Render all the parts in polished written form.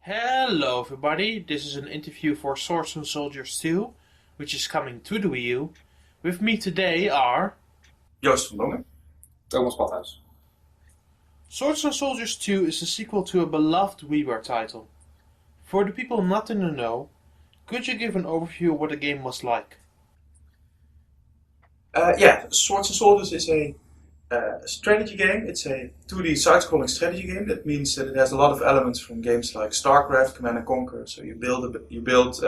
Hello everybody, this is an interview for Swords and Soldiers 2, which is coming to the Wii U. With me today are Joost van Dongen. Thomas Badhuis. Swords and Soldiers 2 is a sequel to a beloved WiiWare title. For the people not in the know, could you give an overview of what the game was like? Swords and Soldiers is a strategy game. It's a 2D side-scrolling strategy game. That means that it has a lot of elements from games like StarCraft, Command and Conquer. So you build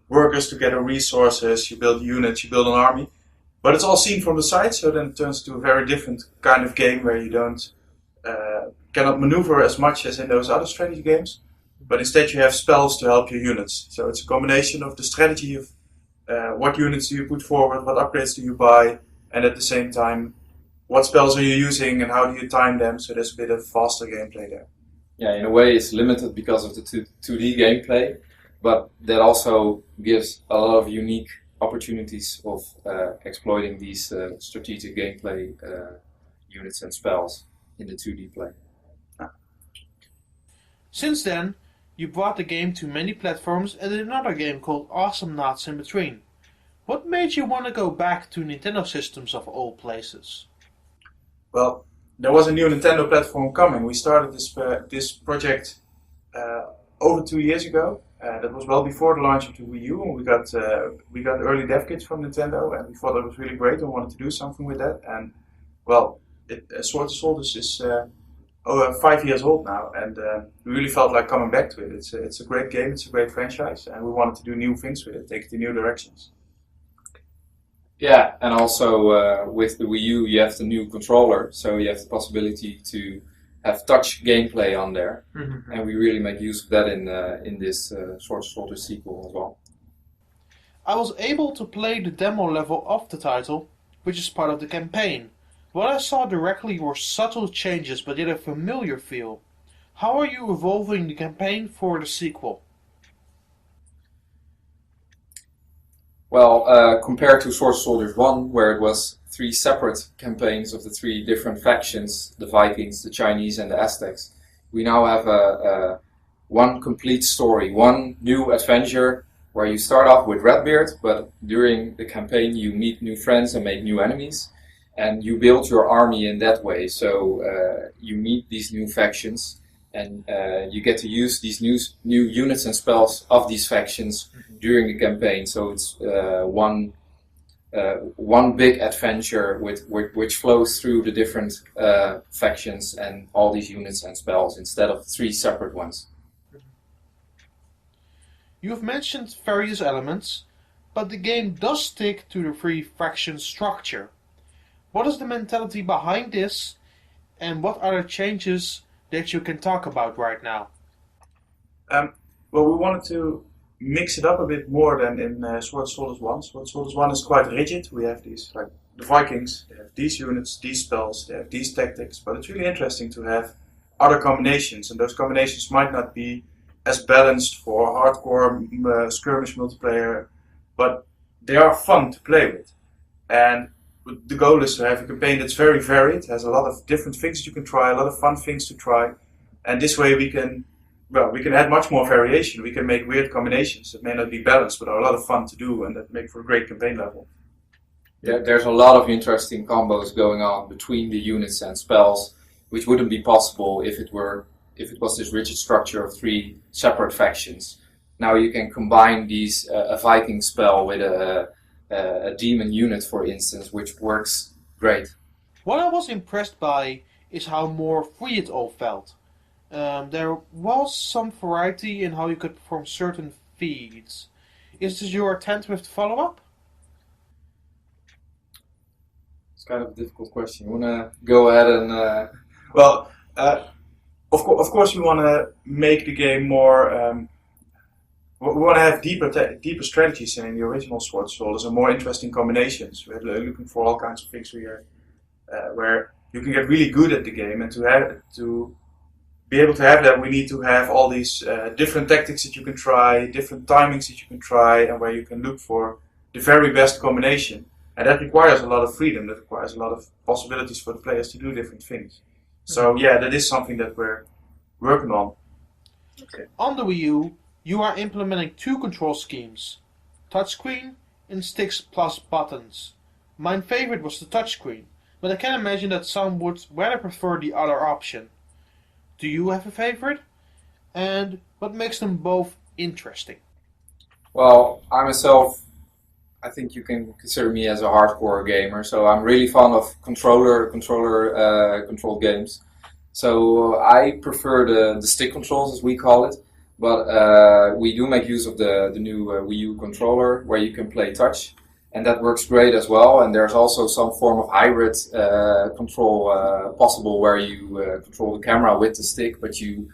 workers to gather resources, you build units, you build an army. But it's all seen from the side, so then it turns to a very different kind of game where you don't cannot maneuver as much as in those other strategy games. But instead you have spells to help your units. So it's a combination of the strategy of what units do you put forward, what upgrades do you buy, and at the same time, what spells are you using and how do you time them, so there's a bit of faster gameplay there. Yeah, in a way it's limited because of the 2D gameplay, but that also gives a lot of unique opportunities of exploiting these strategic gameplay units and spells in the 2D play. Since then, you brought the game to many platforms and another game called Awesome Knots in between. What made you want to go back to Nintendo systems of all places? Well, there was a new Nintendo platform coming. We started this project over 2 years ago. That was well before the launch of the Wii U, and we got early dev kits from Nintendo, and we thought it was really great and wanted to do something with that. And well, Swords and Soldiers is 5 years old now, and we really felt like coming back to it. It's a great game, it's a great franchise, and we wanted to do new things with it, take it in new directions. Yeah, and also with the Wii U you have the new controller, so you have the possibility to have touch gameplay on there, and we really make use of that in this Swords and Soldiers sequel as well. I was able to play the demo level of the title, which is part of the campaign. What I saw directly were subtle changes but yet a familiar feel. How are you evolving the campaign for the sequel? Well, compared to Swords and Soldiers 1, where it was 3 separate campaigns of the 3 different factions, the Vikings, the Chinese and the Aztecs, we now have one complete story, one new adventure where you start off with Redbeard, but during the campaign you meet new friends and make new enemies, and you build your army in that way. So you meet these new factions, and you get to use these new units and spells of these factions during the campaign. So it's one big adventure which flows through the different factions and all these units and spells instead of 3 separate ones. You have mentioned various elements, but the game does stick to the 3 faction structure. What is the mentality behind this, and what are the changes that you can talk about right now? Well, we wanted to mix it up a bit more than in Swords and Soldiers 1. Swords and Soldiers 1 is quite rigid. We have these, like the Vikings, they have these units, these spells, they have these tactics, but it's really interesting to have other combinations, and those combinations might not be as balanced for hardcore skirmish multiplayer, but they are fun to play with. And the goal is to have a campaign that's very varied, has a lot of different things you can try, a lot of fun things to try, and this way we can add much more variation. We can make weird combinations that may not be balanced, but are a lot of fun to do, and that make for a great campaign level. Yeah, there's a lot of interesting combos going on between the units and spells, which wouldn't be possible if it was this rigid structure of 3 separate factions. Now you can combine these a Viking spell with a demon unit, for instance, which works great. What I was impressed by is how more free it all felt. There was some variety in how you could perform certain feats. Is this your attempt with the follow-up? It's kind of a difficult question. You want to go ahead and... Well, of course we want to make the game more... we want to have deeper strategies than in the original Swords and Soldiers and more interesting combinations. We're looking for all kinds of things here, where you can get really good at the game, and to be able to have that, we need to have all these different tactics that you can try, different timings that you can try, and where you can look for the very best combination. And that requires a lot of freedom, that requires a lot of possibilities for the players to do different things. So yeah, that is something that we're working on. Okay. On the Wii U, you are implementing two control schemes, touchscreen and sticks plus buttons. My favorite was the touchscreen, but I can imagine that some would rather prefer the other option. Do you have a favorite? And what makes them both interesting? Well, I myself, I think you can consider me as a hardcore gamer, so I'm really fond of controlled games. So I prefer the stick controls as we call it, but we do make use of the new Wii U controller where you can play touch, and that works great as well. And there's also some form of hybrid control possible where you control the camera with the stick, but you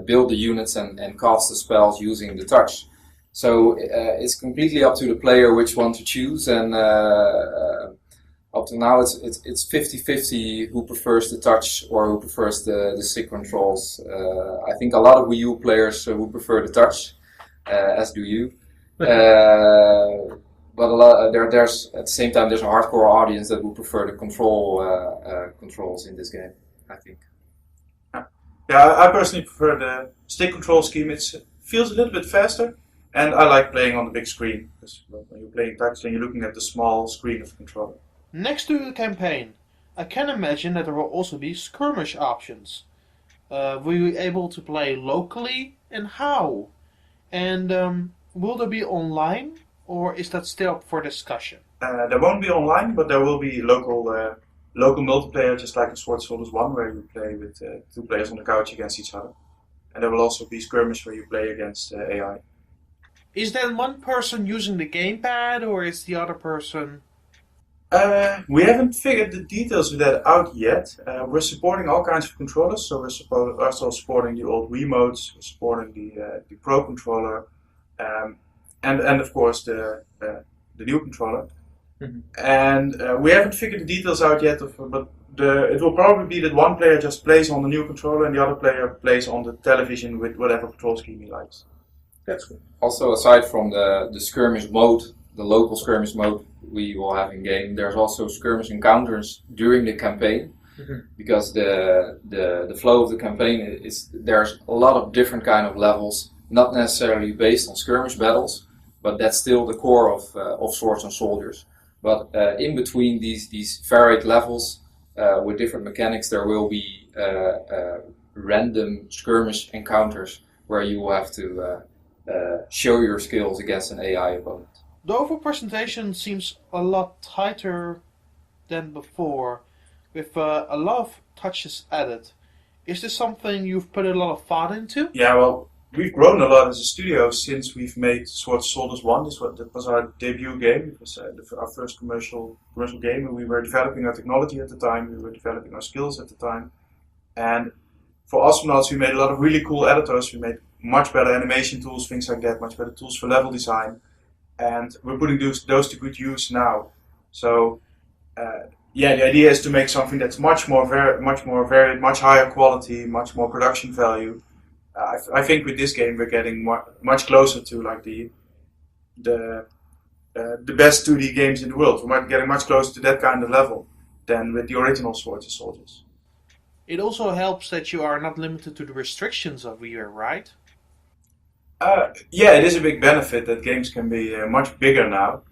build the units and cast the spells using the touch. So it's completely up to the player which one to choose, and up to now it's 50-50 who prefers the touch or who prefers the stick controls. I think a lot of Wii U players would prefer the touch, as do you. But there's at the same time there's a hardcore audience that would prefer the controls in this game, I think. Yeah, I personally prefer the stick control scheme. It feels a little bit faster, and I like playing on the big screen because when you're playing touch, then you're looking at the small screen of the controller. Next to the campaign, I can imagine that there will also be skirmish options. Will you be able to play locally and how? And will there be online or is that still up for discussion? There won't be online, but there will be local multiplayer, just like in Sword Soldiers 1, where you play with two players on the couch against each other. And there will also be skirmish where you play against AI. Is then one person using the gamepad or is the other person? We haven't figured the details of that out yet. We're supporting all kinds of controllers, so we're also supporting the old Wiimotes, we're supporting the Pro controller, and of course the new controller. Mhm. And we haven't figured the details out yet, but it will probably be that one player just plays on the new controller and the other player plays on the television with whatever control scheme he likes. That's good. Also, aside from the skirmish mode, the local skirmish mode we will have in game, there's also skirmish encounters during the campaign, because the flow of the campaign is there's a lot of different kind of levels, not necessarily based on skirmish battles, but that's still the core of Swords and Soldiers. But in between these varied levels with different mechanics, there will be random skirmish encounters where you will have to show your skills against an AI opponent. The overall presentation seems a lot tighter than before, with a lot of touches added. Is this something you've put a lot of thought into? Yeah, well, we've grown a lot as a studio since we've made Sword Soldiers 1. That was our debut game. It was our first commercial game, and we were developing our technology at the time. We were developing our skills at the time. And for astronauts, we made a lot of really cool editors. We made much better animation tools, things like that, much better tools for level design. And we're putting those to good use now. So, yeah, the idea is to make something that's much more varied, much higher quality, much more production value. I think with this game we're getting much closer to like the best 2D games in the world. We're getting much closer to that kind of level than with the original Swords and Soldiers. It also helps that you are not limited to the restrictions of Wii U, right? Yeah, it is a big benefit that games can be much bigger now.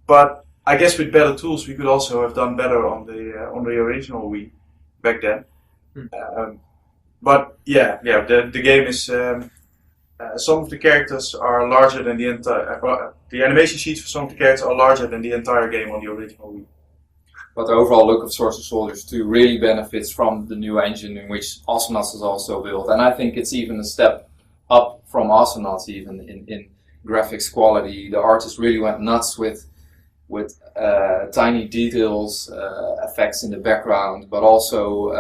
But I guess with better tools, we could also have done better on the original Wii back then. But yeah, the game is. Some of the characters are larger than the entire. The animation sheets for some of the characters are larger than the entire game on the original Wii. But the overall look of Swords and Soldiers 2 really benefits from the new engine in which Awesomenauts is also built. And I think it's even a step up from Awesomenauts even in graphics quality. The artist really went nuts with tiny details, effects in the background, but also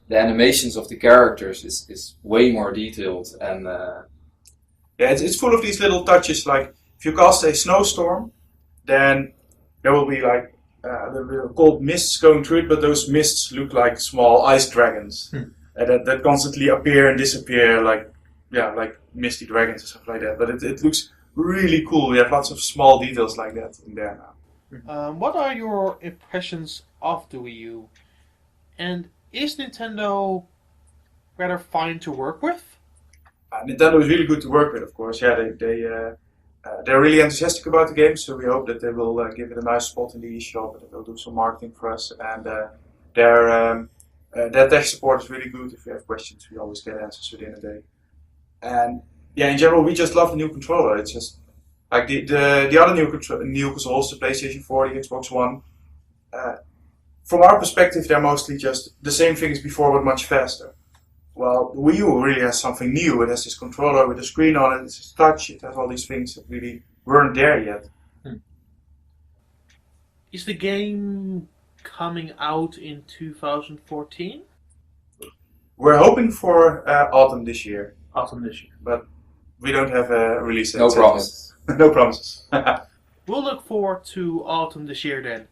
the animations of the characters is way more detailed. And yeah, it's full of these little touches. Like if you cast a snowstorm, then there will be like cold mists going through it, but those mists look like small ice dragons that constantly appear and disappear, like misty dragons or something like that. But it looks really cool. We have lots of small details like that in there now. What are your impressions of the Wii U? And is Nintendo rather fine to work with? Nintendo is really good to work with, of course. Yeah, they're really enthusiastic about the game, so we hope that they will give it a nice spot in the eShop, and they'll do some marketing for us. And their tech support is really good. If you have questions, we always get answers within a day. And yeah, in general, we just love the new controller. It's just like the other new consoles, the PlayStation 4, the Xbox One. From our perspective, they're mostly just the same thing as before, but much faster. Well, the Wii U really has something new. It has this controller with a screen on it, it's touch, it has all these things that really weren't there yet. Is the game coming out in 2014? We're hoping for autumn this year, Autumn this year. but we don't have a release date. No promise. No promises. We'll look forward to autumn this year then.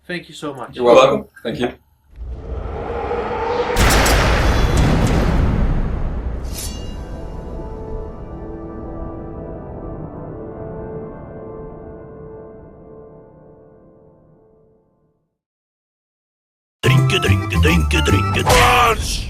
Thank you so much. You're welcome. Thank you. Drinken, drinken, drinken, drinken. Dwars!